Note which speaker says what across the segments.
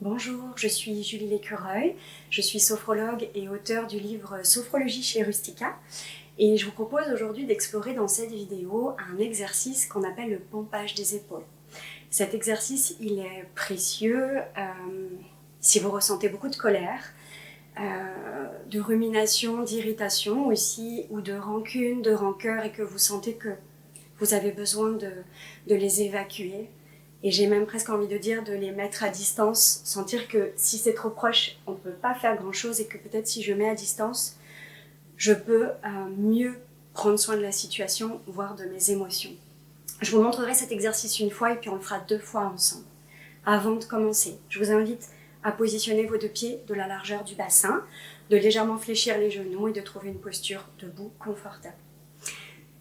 Speaker 1: Bonjour, je suis Julie Lécureuil, je suis sophrologue et auteure du livre Sophrologie chez Rustica et je vous propose aujourd'hui d'explorer dans cette vidéo un exercice qu'on appelle le pompage des épaules. Cet exercice, il est précieux si vous ressentez beaucoup de colère, de rumination, d'irritation aussi, ou de rancune, de rancœur et que vous sentez que vous avez besoin de les évacuer. Et j'ai même presque envie de dire de les mettre à distance, sentir que si c'est trop proche, on ne peut pas faire grand-chose et que peut-être si je mets à distance, je peux mieux prendre soin de la situation, voire de mes émotions. Je vous montrerai cet exercice une fois et puis on le fera 2 fois ensemble. Avant de commencer, je vous invite à positionner vos 2 pieds de la largeur du bassin, de légèrement fléchir les genoux et de trouver une posture debout confortable.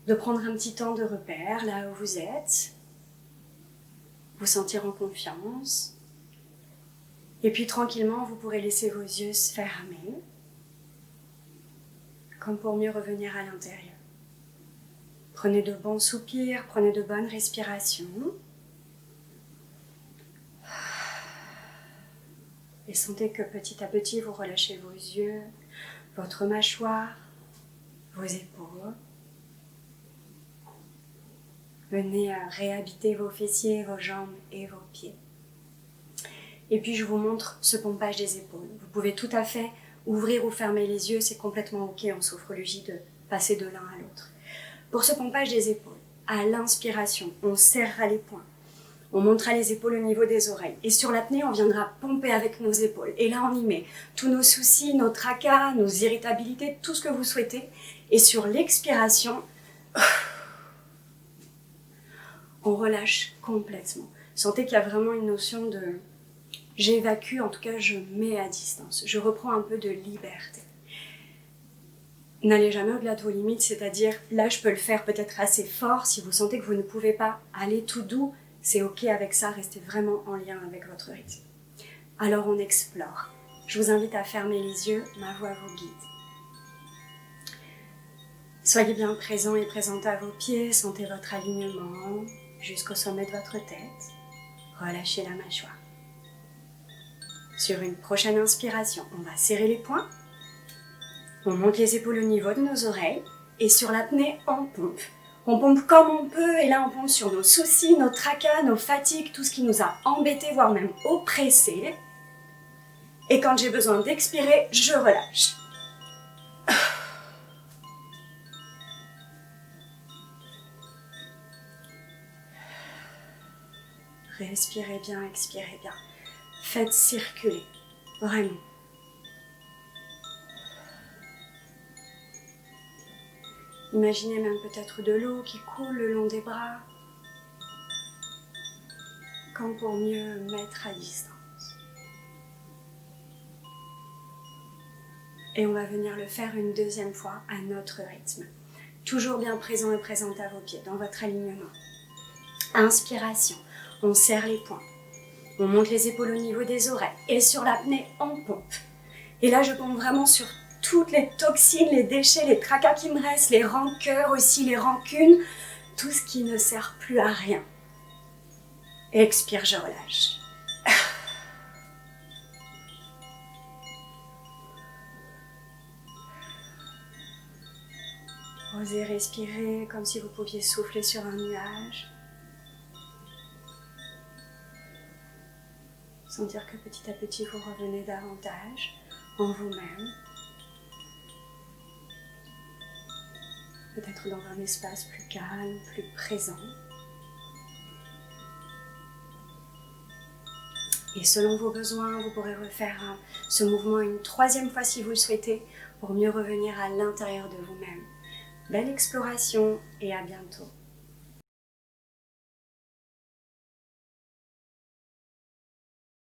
Speaker 1: De prendre un petit temps de repère là où vous êtes, vous sentir en confiance. Et puis tranquillement, vous pourrez laisser vos yeux se fermer, comme pour mieux revenir à l'intérieur. Prenez de bons soupirs, prenez de bonnes respirations. Et sentez que petit à petit, vous relâchez vos yeux, votre mâchoire, vos épaules. Venez réhabiter vos fessiers, vos jambes et vos pieds. Et puis je vous montre ce pompage des épaules. Vous pouvez tout à fait ouvrir ou fermer les yeux, c'est complètement ok en sophrologie de passer de l'un à l'autre. Pour ce pompage des épaules, à l'inspiration, on serrera les poings. On montera les épaules au niveau des oreilles. Et sur l'apnée, on viendra pomper avec nos épaules. Et là, on y met tous nos soucis, nos tracas, nos irritabilités, tout ce que vous souhaitez. Et sur l'expiration, on relâche complètement. Sentez qu'il y a vraiment une notion de j'évacue, en tout cas je mets à distance. Je reprends un peu de liberté. N'allez jamais au-delà de vos limites, c'est-à-dire là je peux le faire peut-être assez fort. Si vous sentez que vous ne pouvez pas aller tout doux, c'est ok avec ça, restez vraiment en lien avec votre rythme. Alors on explore. Je vous invite à fermer les yeux, ma voix vous guide. Soyez bien présent et présente à vos pieds, sentez votre alignement jusqu'au sommet de votre tête. Relâchez la mâchoire. Sur une prochaine inspiration, on va serrer les poings. On monte les épaules au niveau de nos oreilles. Et sur l'apnée, on pompe. On pompe comme on peut. Et là, on pompe sur nos soucis, nos tracas, nos fatigues, tout ce qui nous a embêtés, voire même oppressés. Et quand j'ai besoin d'expirer, je relâche. Respirez bien, expirez bien. Faites circuler, vraiment. Imaginez même peut-être de l'eau qui coule le long des bras, comme pour mieux mettre à distance. Et on va venir le faire une 2e fois à notre rythme. Toujours bien présent et présente à vos pieds, dans votre alignement. Inspiration, on serre les poings. On monte les épaules au niveau des oreilles. Et sur l'apnée, on pompe. Et là, je pompe vraiment sur toutes les toxines, les déchets, les tracas qui me restent, les rancœurs aussi, les rancunes, tout ce qui ne sert plus à rien. Expire, je relâche. Osez respirer comme si vous pouviez souffler sur un nuage. Sentir que petit à petit vous revenez davantage en vous-même. Peut-être dans un espace plus calme, plus présent. Et selon vos besoins, vous pourrez refaire ce mouvement une 3e fois si vous le souhaitez pour mieux revenir à l'intérieur de vous-même. Belle exploration et à bientôt.